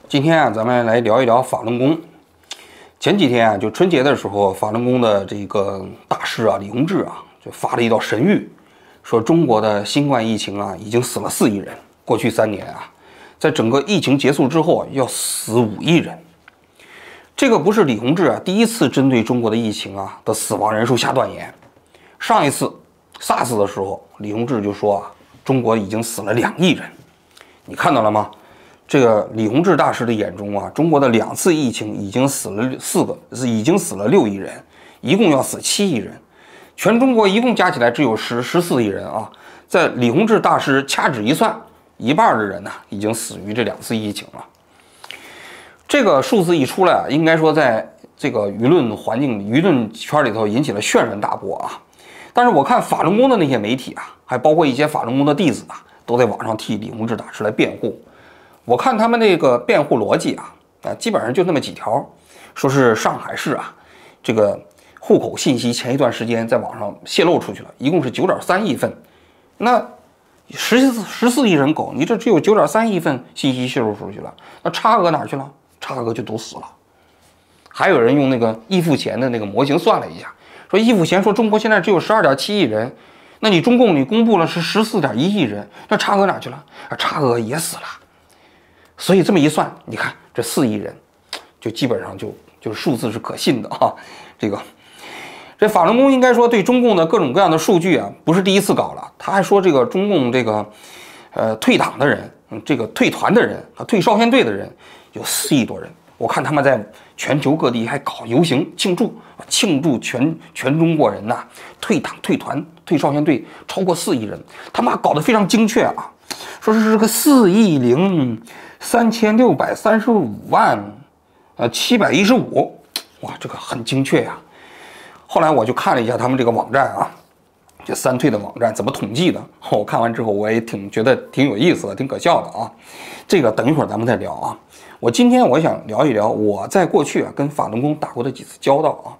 今天啊，咱们来聊一聊法轮功。前几天啊，就春节的时候，法轮功的这个大师啊，李洪志啊，就发了一道神谕，说中国的新冠疫情啊，已经死了4亿人。过去3年啊，在整个疫情结束之后啊，要死5亿人。这个不是李洪志啊第一次针对中国的疫情啊的死亡人数下断言。上一次 SARS 的时候，李洪志就说啊，中国已经死了2亿人。你看到了吗？这个李洪志大师的眼中啊，中国的2次疫情已经死了已经死了6亿人，一共要死7亿人，全中国一共加起来只有14亿人啊。在李洪志大师掐指一算，一半的人呢已经死于这2次疫情了。这个数字一出来啊，应该说在这个舆论圈里头引起了轩然大波啊。但是我看法轮功的那些媒体啊，还包括一些法轮功的弟子啊，都在网上替李洪志大师来辩护。我看他们那个辩护逻辑啊，基本上就那么几条，说是上海市啊，这个户口信息前一段时间在网上泄露出去了，一共是9.3亿份，那14亿人口，你这只有9.3亿份信息泄露出去了，那差额哪去了？差额就都死了。还有人用那个易富贤的那个模型算了一下，说易富贤说中国现在只有12.7亿人，那你中共你公布了是14.1亿人，那差额哪去了？差额也死了。所以这么一算，你看这4亿人，就基本上就是数字是可信的啊。这法轮功应该说对中共的各种各样的数据啊，不是第一次搞了。他还说这个中共这个退党的人，这个退团的人和退少先队的人有4亿多人。我看他们在全球各地还搞游行庆祝全中国人呐退党退团退少先队超过4亿人，他妈搞得非常精确啊，说是这个4亿3635万715，哇，这个很精确呀。后来我就看了一下他们这个网站啊，这3退的网站怎么统计的。我看完之后我也觉得挺有意思的，挺可笑的啊。这个等一会儿咱们再聊啊。今天我想聊一聊我在过去啊跟法轮功打过的几次交道啊。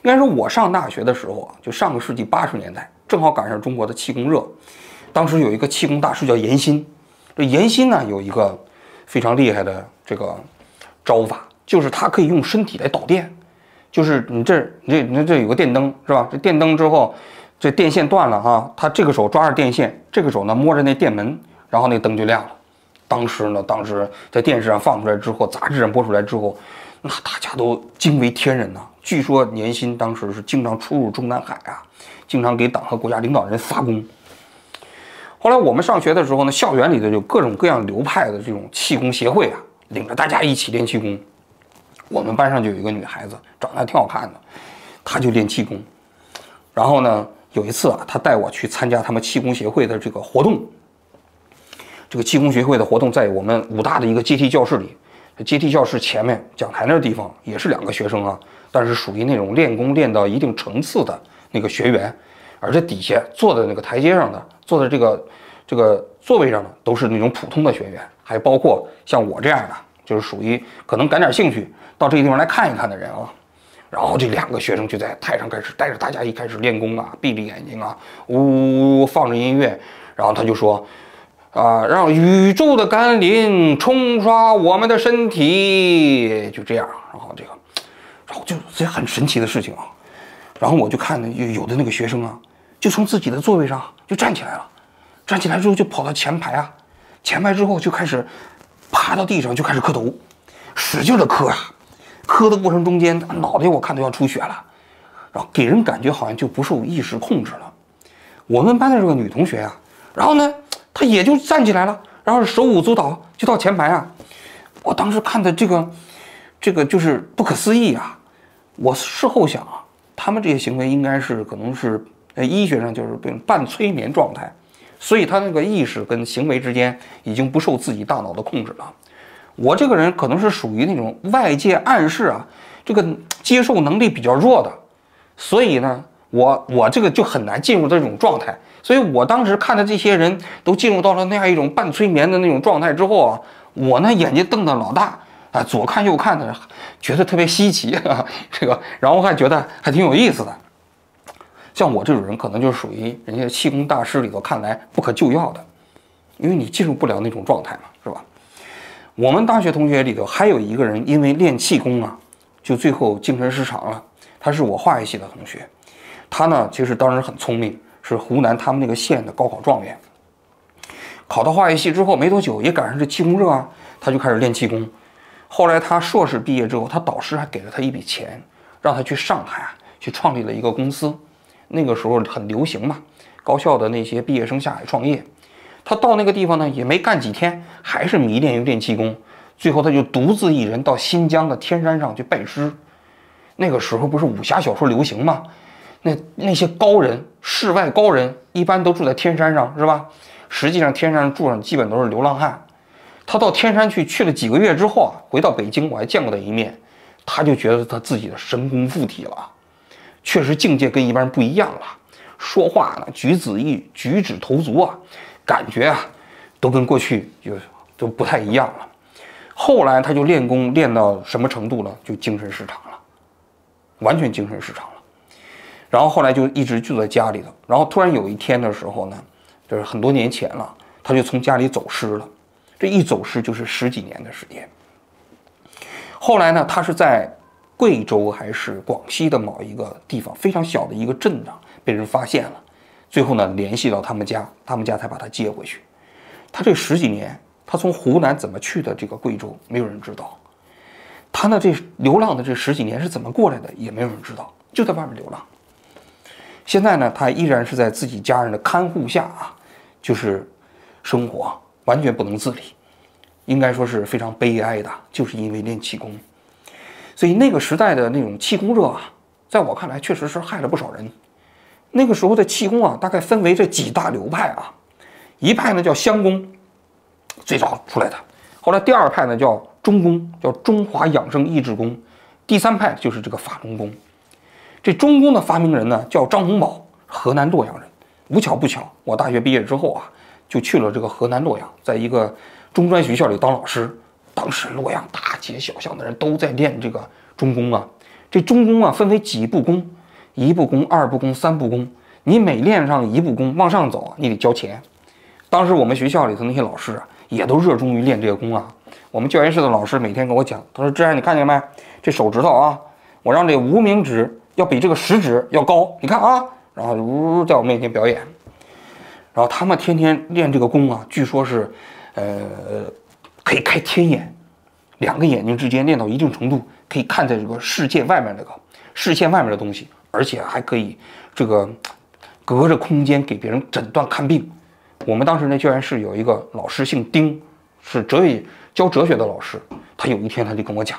应该说我上大学的时候啊，就上个世纪80年代，正好赶上中国的气功热。当时有一个气功大师叫严新，这严新呢有一个非常厉害的这个招法，就是他可以用身体来导电。就是你这有个电灯是吧？这电灯之后，这电线断了哈，他这个手抓着电线，这个手呢摸着那电门，然后那灯就亮了。当时在电视上放出来之后，杂志上播出来之后，那大家都惊为天人呐。据说严新当时是经常出入中南海啊，经常给党和国家领导人发功。后来我们上学的时候呢，校园里头有各种各样流派的这种气功协会啊，领着大家一起练气功。我们班上就有一个女孩子，长得还挺好看的，她就练气功。然后呢，有一次啊，她带我去参加他们气功协会的这个活动。这个气功协会的活动在我们武大的一个阶梯教室里，阶梯教室前面讲台那地方也是2个学生啊，但是属于那种练功练到一定层次的那个学员，而这底下坐在那个台阶上的，坐在这个座位上的都是那种普通的学员，还包括像我这样的，就是属于可能感点兴趣到这个地方来看一看的人啊。然后这2个学生就在台上开始带着大家一开始练功啊，闭着眼睛啊，呜放着音乐，然后他就说让宇宙的甘霖冲刷我们的身体，就这样。然后就这很神奇的事情啊。然后我就看有的那个学生啊，就从自己的座位上就站起来了，站起来之后就跑到前排啊，前排之后就开始趴到地上就开始磕头，使劲的磕啊，磕的过程中间脑袋我看都要出血了，然后给人感觉好像就不受意识控制了。我们班的这个女同学啊，然后呢她也就站起来了，然后手舞足蹈就到前排啊。我当时看的这个就是不可思议啊。我事后想啊，他们这些行为应该是可能是医学上就是半催眠状态，所以他那个意识跟行为之间已经不受自己大脑的控制了。我这个人可能是属于那种外界暗示啊，这个接受能力比较弱的，所以呢我这个就很难进入这种状态。所以我当时看的这些人都进入到了那样一种半催眠的那种状态之后啊，我呢眼睛瞪得老大啊，左看右看的，觉得特别稀奇啊，然后还觉得还挺有意思的。像我这种人可能就属于人家气功大师里头看来不可救药的，因为你进入不了那种状态嘛，是吧？我们大学同学里头还有一个人因为练气功啊，就最后精神失常了。他是我化学系的同学，他呢其实当时很聪明，是湖南他们那个县的高考状元。考到化学系之后没多久，也赶上这气功热啊，他就开始练气功。后来他硕士毕业之后，他导师还给了他一笔钱，让他去上海啊去创立了一个公司。那个时候很流行嘛，高校的那些毕业生下海创业。他到那个地方呢，也没干几天，还是迷恋于练气功。最后他就独自一人到新疆的天山上去拜师。那个时候不是武侠小说流行吗？那些高人，世外高人，一般都住在天山上，是吧？实际上天山上住上基本都是流浪汉。他到天山去了几个月之后啊，回到北京，我还见过他一面，他就觉得他自己的神功附体了，确实境界跟一般人不一样了，说话呢举止投足啊，感觉啊都跟过去都不太一样了。后来他就练功练到什么程度了？就精神失常了，完全精神失常了。然后后来就一直住在家里头，然后突然有一天的时候呢，就是很多年前了，他就从家里走失了。这一走失就是10几年的时间。后来呢，他是在贵州还是广西的某一个地方非常小的一个镇上被人发现了，最后呢联系到他们家，他们家才把他接回去。他这10几年，他从湖南怎么去的这个贵州，没有人知道。他呢这流浪的这10几年是怎么过来的，也没有人知道，就在外面流浪。现在呢，他依然是在自己家人的看护下啊，就是生活完全不能自理，应该说是非常悲哀的，就是因为练气功。所以那个时代的那种气功热啊，在我看来确实是害了不少人。那个时候的气功啊，大概分为这几大流派啊，一派呢叫香功，最早出来的，后来第二派呢叫中功，叫中华养生益智功，第三派就是这个法轮功。这中功的发明人呢叫张洪宝，河南洛阳人。无巧不巧，我大学毕业之后啊，就去了这个河南洛阳，在一个中专学校里当老师。当时洛阳大街小巷的人都在练这个中功啊。这中功啊分为几步功，1步功、2步功、3步功。你每练上1步功往上走啊，你得交钱。当时我们学校里头那些老师啊，也都热衷于练这个功啊。我们教研室的老师每天跟我讲，他说：“志安，你看见没？这手指头啊，我让这无名指要比这个食指要高，你看啊。”然后在我面前表演。然后他们天天练这个功啊，据说是，可以开天眼，2个眼睛之间练到一定程度，可以看在这个视线外面的东西，而且还可以这个隔着空间给别人诊断看病。我们当时那教研室有一个老师姓丁，是教哲学的老师。他有一天他就跟我讲，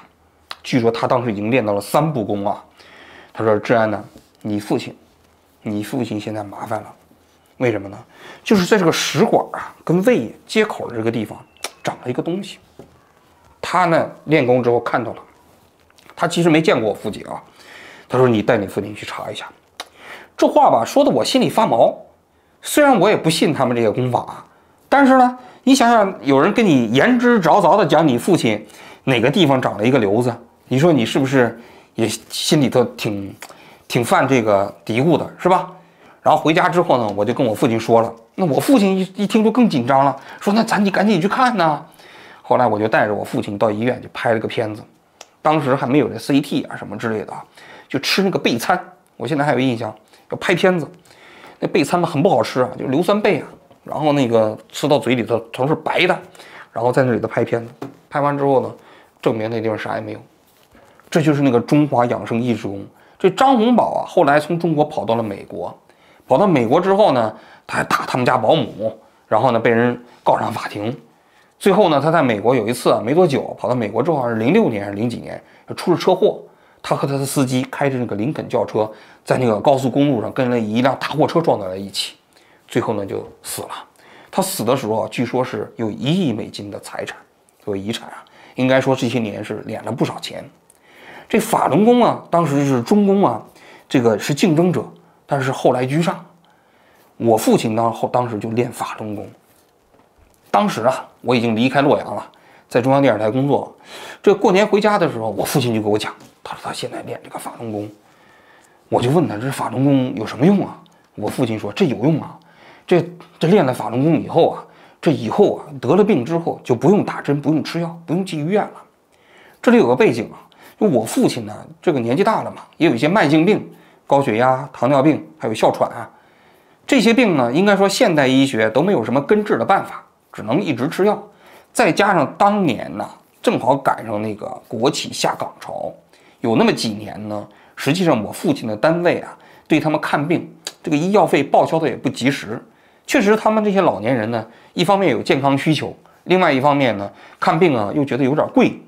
据说他当时已经练到了3步功啊。他说：“志安呢，你父亲现在麻烦了，为什么呢？就是在这个食管啊跟胃接口的这个地方长了一个东西。他呢练功之后看到了，他其实没见过我父亲啊。他说你带你父亲去查一下。这话吧说的我心里发毛。虽然我也不信他们这个功法，但是呢，你想想，有人跟你言之凿凿的讲你父亲哪个地方长了一个瘤子，你说你是不是也心里头挺犯这个嘀咕的，是吧？然后回家之后呢，我就跟我父亲说了，那我父亲一听就更紧张了，说那咱得赶紧去看呢。后来我就带着我父亲到医院去拍了个片子，当时还没有这 CT 啊什么之类的，就吃那个备餐，我现在还有印象，要拍片子，那备餐呢很不好吃啊，就硫酸贝啊，然后那个吃到嘴里头全是白的，然后在那里头拍片子，拍完之后呢，证明那地方啥也没有。这就是那个中华养生益智功。这张洪宝啊，后来从中国跑到了美国，跑到美国之后呢，他还打他们家保姆，然后呢被人告上法庭。最后呢，他在美国有一次啊，没多久跑到美国之后，好像是06年还是0几年，出了车祸。他和他的司机开着那个林肯轿车，在那个高速公路上跟了一辆大货车撞在了一起，最后呢就死了。他死的时候啊，据说是有1亿美金的财产，作为遗产啊，应该说这些年是敛了不少钱。这法轮功啊，当时是中功啊，这个是竞争者，但是后来居上。我父亲当时就练法轮功。当时啊，我已经离开洛阳了，在中央电视台工作。这过年回家的时候，我父亲就给我讲，他说他现在练这个法轮功。我就问他，这法轮功有什么用啊？我父亲说这有用啊，这练了法轮功以后啊，这以后啊得了病之后就不用打针，不用吃药，不用进医院了。这里有个背景啊，就我父亲呢，这个年纪大了嘛，也有一些慢性病，高血压、糖尿病，还有哮喘啊。这些病呢，应该说现代医学都没有什么根治的办法，只能一直吃药。再加上当年呢，正好赶上那个国企下岗潮，有那么几年呢，实际上我父亲的单位啊，对他们看病这个医药费报销的也不及时。确实，他们这些老年人呢，一方面有健康需求，另外一方面呢，看病啊又觉得有点贵。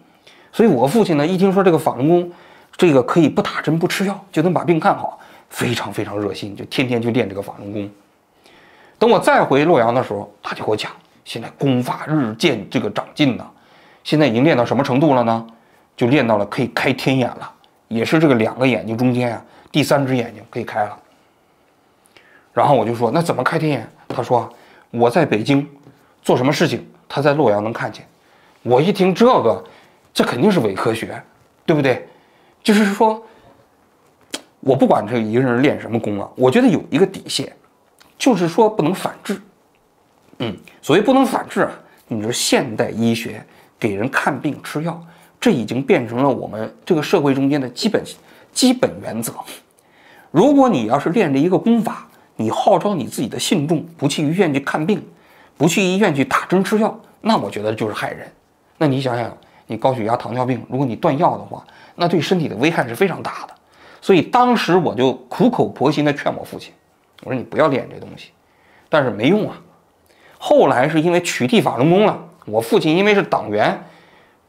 所以我父亲呢，一听说这个法轮功，这个可以不打针不吃药就能把病看好，非常非常热心，就天天去练这个法轮功。等我再回洛阳的时候，他就给我讲，现在功法日渐这个长进呢，现在已经练到什么程度了呢？就练到了可以开天眼了，也是这个2个眼睛中间啊，第3只眼睛可以开了。然后我就说，那怎么开天眼？他说我在北京做什么事情，他在洛阳能看见。我一听这个，这肯定是伪科学，对不对？就是说，我不管这一个人练什么功啊，我觉得有一个底线，就是说不能反制。所谓不能反制啊，你说现代医学给人看病吃药，这已经变成了我们这个社会中间的基本原则。如果你要是练着一个功法，你号召你自己的信众不去医院去看病，不去医院去打针吃药，那我觉得就是害人。那你想想，你高血压、糖尿病，如果你断药的话，那对身体的危害是非常大的。所以当时我就苦口婆心地劝我父亲，我说你不要练这东西，但是没用啊。后来是因为取缔法轮功了，我父亲因为是党员，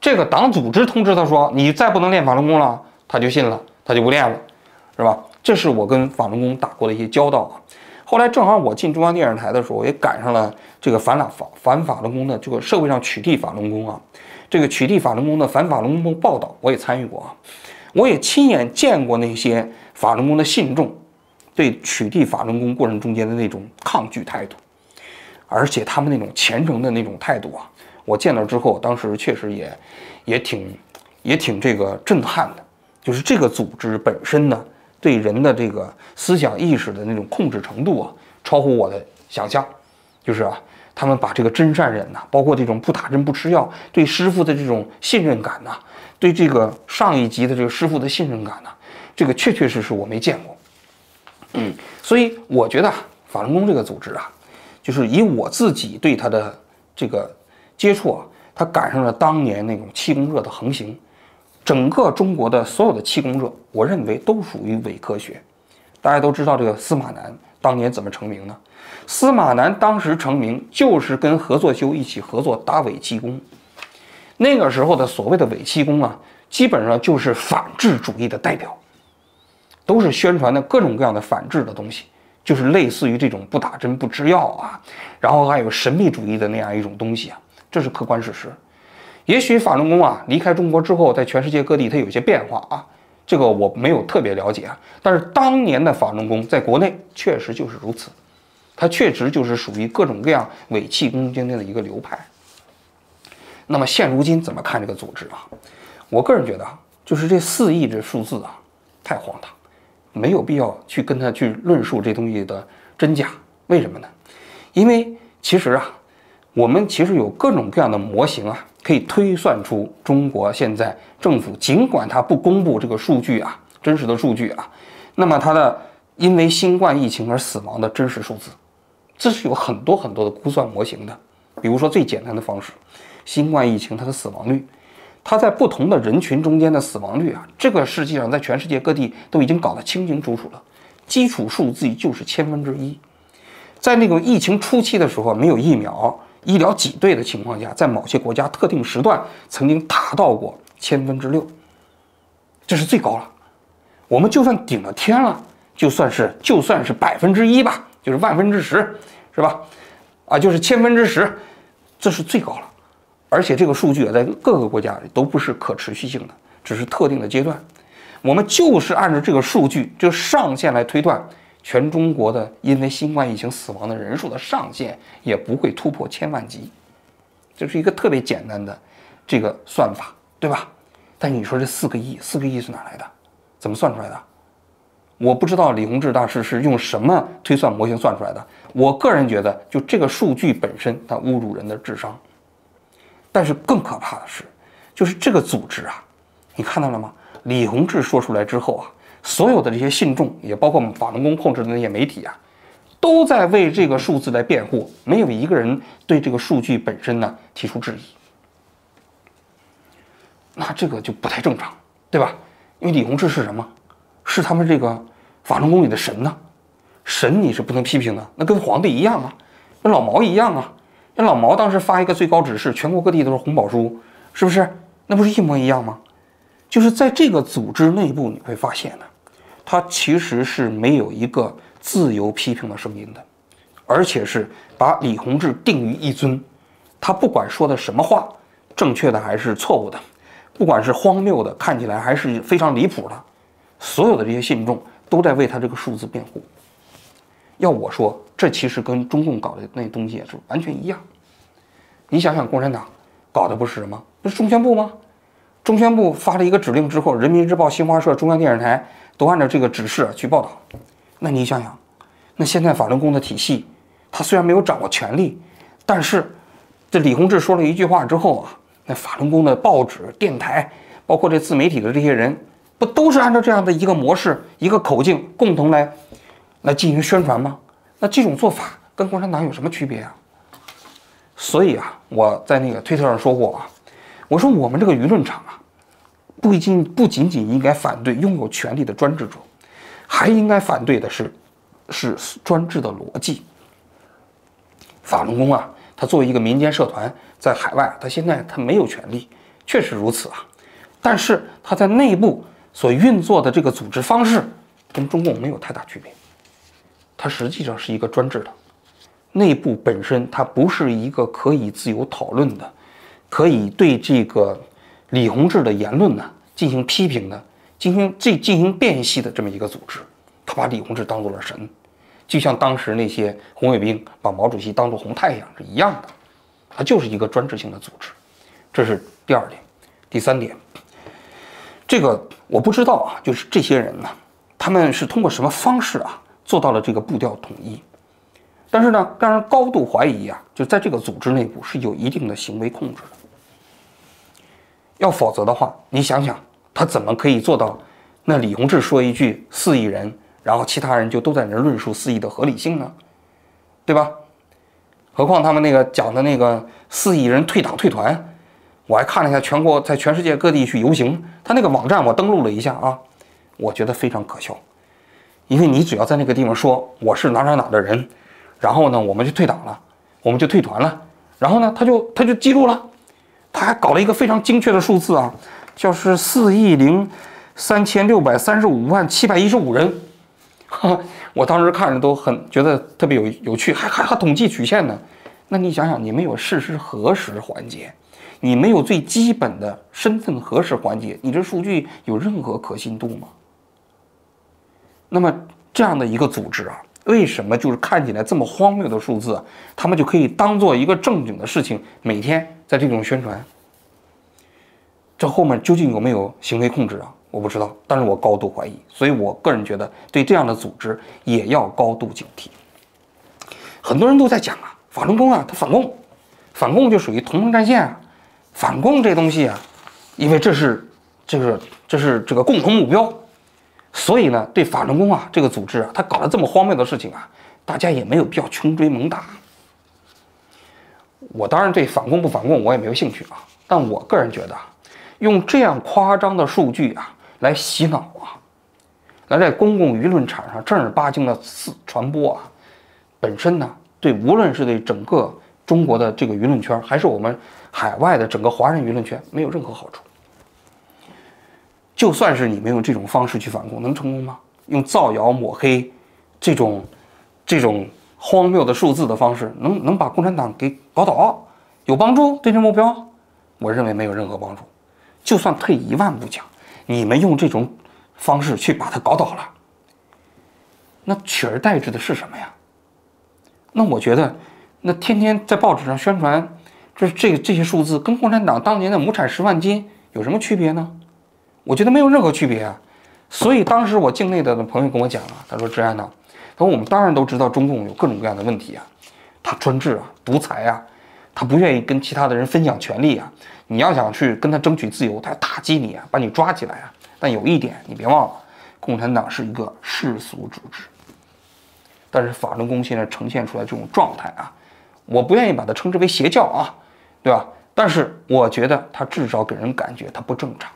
这个党组织通知他说你再不能练法轮功了，他就信了，他就不练了，是吧？这是我跟法轮功打过的一些交道啊。后来正好我进中央电视台的时候，也赶上了这个反法轮功的这个社会上取缔法轮功啊，这个取缔法轮功的反法轮功报道我也参与过啊，我也亲眼见过那些法轮功的信众对取缔法轮功过程中间的那种抗拒态度，而且他们那种虔诚的那种态度啊，我见到之后，当时确实也挺这个震撼的，就是这个组织本身呢，对人的这个思想意识的那种控制程度啊，超乎我的想象。就是啊，他们把这个真善忍呐，包括这种不打针不吃药，对师傅的这种信任感呐，对这个上一级的这个师傅的信任感呐，这个确实我没见过。所以我觉得法轮功这个组织啊，就是以我自己对他的这个接触啊，他赶上了当年那种气功热的横行。整个中国的所有的气功热，我认为都属于伪科学。大家都知道这个司马南当年怎么成名呢？司马南当时成名就是跟何作修一起合作打伪气功。那个时候的所谓的伪气功啊，基本上就是反智主义的代表，都是宣传的各种各样的反智的东西，就是类似于这种不打针不吃药啊，然后还有神秘主义的那样一种东西啊，这是客观事实。也许法轮功啊离开中国之后，在全世界各地它有些变化啊，这个我没有特别了解啊。但是当年的法轮功在国内确实就是如此，它确实就是属于各种各样伪气功中间的一个流派。那么现如今怎么看这个组织啊？我个人觉得就是这4亿这数字啊，太荒唐，没有必要去跟他去论述这东西的真假。为什么呢？因为其实啊，我们其实有各种各样的模型啊，可以推算出中国现在政府尽管它不公布这个数据啊，真实的数据啊，那么它的因为新冠疫情而死亡的真实数字，这是有很多的估算模型的。比如说最简单的方式，新冠疫情它的死亡率，它在不同的人群中间的死亡率啊，这个实际上在全世界各地都已经搞得清清楚楚了。基础数字就是1/1000，在那个疫情初期的时候，没有疫苗，医疗挤兑的情况下，在某些国家特定时段曾经达到过6/1000，这是最高了。我们就算顶了天了，就算是1%吧，就是10%，是吧？啊，就是10/10，这是最高了。而且这个数据在各个国家里都不是可持续性的，只是特定的阶段。我们就是按照这个数据这个上限来推断，全中国的因为新冠疫情死亡的人数的上限也不会突破1000万级，这是一个特别简单的这个算法，对吧？但你说这4个亿是哪来的？怎么算出来的？我不知道李洪志大师是用什么推算模型算出来的。我个人觉得，就这个数据本身，它侮辱人的智商。但是更可怕的是，就是这个组织啊，你看到了吗？李洪志说出来之后啊，所有的这些信众，也包括法轮功控制的那些媒体啊，都在为这个数字来辩护，没有一个人对这个数据本身呢提出质疑。那这个就不太正常，对吧？因为李洪志是什么？是他们这个法轮功里的神呢。神你是不能批评的，那跟皇帝一样啊，跟老毛一样啊。那老毛当时发一个最高指示，全国各地都是红宝书，是不是？那不是一模一样吗？就是在这个组织内部，你会发现呢，它其实是没有一个自由批评的声音的，而且是把李洪志定于一尊。他不管说的什么话，正确的还是错误的，不管是荒谬的，看起来还是非常离谱的，所有的这些信众都在为他这个数字辩护。要我说，这其实跟中共搞的那东西也是完全一样。你想想，共产党搞的不是什么？不是中宣部吗？中宣部发了一个指令之后，人民日报、新华社、中央电视台都按照这个指示去报道。那你想想，那现在法轮功的体系，他虽然没有掌握权力，但是这李洪志说了一句话之后啊，那法轮功的报纸、电台，包括这自媒体的这些人，不都是按照这样的一个模式、一个口径，共同来进行宣传吗？那这种做法跟共产党有什么区别啊？所以啊，我在那个推特上说过啊，我说我们这个舆论场啊，不仅仅应该反对拥有权力的专制者，还应该反对的是专制的逻辑。法轮功啊，它作为一个民间社团，在海外，它现在没有权利，确实如此啊。但是它在内部所运作的这个组织方式，跟中共没有太大区别。它实际上是一个专制的，内部本身它不是一个可以自由讨论的，可以对这个李洪志的言论呢进行批评的，进行辨析的这么一个组织。他把李洪志当作了神，就像当时那些红卫兵把毛主席当作红太阳是一样的，它就是一个专制性的组织。这是第二点。第三点，这个我不知道啊，就是这些人呢，他们是通过什么方式啊做到了这个步调统一？但是呢，让人高度怀疑啊，就在这个组织内部是有一定的行为控制的。要否则的话，你想想，他怎么可以做到？那李洪志说一句4亿人，然后其他人就都在那论述4亿的合理性呢，对吧？何况他们那个讲的那个4亿人退党退团，我还看了一下在全世界各地去游行，他那个网站我登录了一下啊，我觉得非常可笑。因为你只要在那个地方说我是哪的人，然后呢我们就退党了，我们就退团了，然后呢他就记录了，他还搞了一个非常精确的数字啊，就是4.3635.715人。我当时看着都觉得特别有趣，还统计曲线呢。那你想想，你没有事实核实环节，你没有最基本的身份核实环节，你这数据有任何可信度吗？那么这样的一个组织啊，为什么就是看起来这么荒谬的数字啊，他们就可以当做一个正经的事情，每天在这种宣传？这后面究竟有没有行为控制啊？我不知道，但是我高度怀疑，所以我个人觉得对这样的组织也要高度警惕。很多人都在讲啊，法轮功啊，它反共就属于同盟战线啊，反共这东西啊，因为这是这个共同目标。所以呢，对法轮功啊这个组织啊，他搞了这么荒谬的事情啊，大家也没有必要穷追猛打。我当然对反共不反共我也没有兴趣啊，但我个人觉得，用这样夸张的数据啊来洗脑啊，来在公共舆论场上正儿八经的传播啊，本身呢，对无论是对整个中国的这个舆论圈，还是我们海外的整个华人舆论圈，没有任何好处。就算是你们用这种方式去反共，能成功吗？用造谣抹黑这种荒谬的数字的方式，能把共产党给搞倒？有帮助对这目标？我认为没有任何帮助。就算退1万步讲，你们用这种方式去把它搞倒了，那取而代之的是什么呀？那我觉得，那天天在报纸上宣传这些数字，跟共产党当年的亩产10万斤有什么区别呢？我觉得没有任何区别啊。所以当时我境内的朋友跟我讲啊，他说志安呐，他说我们当然都知道中共有各种各样的问题啊，他专制啊，独裁啊，他不愿意跟其他的人分享权利啊，你要想去跟他争取自由，他要打击你啊，把你抓起来啊。但有一点你别忘了，共产党是一个世俗组织，但是法轮功现在呈现出来这种状态啊，我不愿意把它称之为邪教啊，对吧？但是我觉得它至少给人感觉它不正常，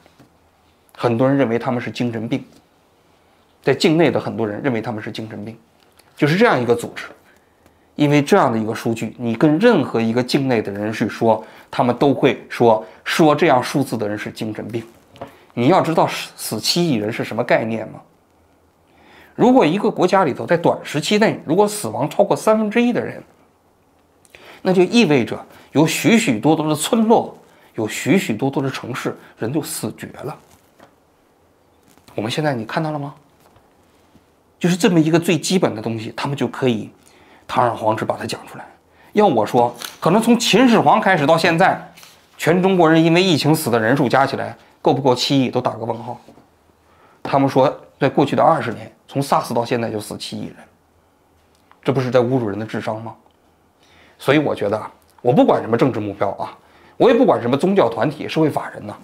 很多人认为他们是精神病，在境内的很多人认为他们是精神病，就是这样一个组织。因为这样的一个数据，你跟任何一个境内的人去说，他们都会说这样数字的人是精神病。你要知道死7亿人是什么概念吗？如果一个国家里头在短时期内，如果死亡超过1/3的人，那就意味着有许许多多的村落，有许许多多的城市人就死绝了。我们现在你看到了吗？就是这么一个最基本的东西，他们就可以堂而皇之把它讲出来。要我说，可能从秦始皇开始到现在，全中国人因为疫情死的人数加起来够不够7亿都打个问号。他们说在过去的20年，从 SARS 到现在就死7亿人，这不是在侮辱人的智商吗？所以我觉得我不管什么政治目标啊，我也不管什么宗教团体、社会法人呢。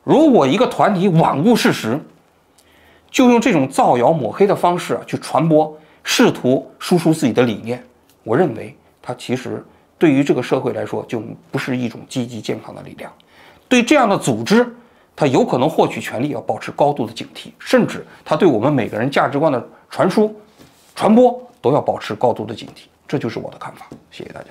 如果一个团体罔顾事实，就用这种造谣抹黑的方式去传播，试图输出自己的理念，我认为它其实对于这个社会来说就不是一种积极健康的力量。对这样的组织，它有可能获取权力要保持高度的警惕，甚至它对我们每个人价值观的传播都要保持高度的警惕。这就是我的看法，谢谢大家。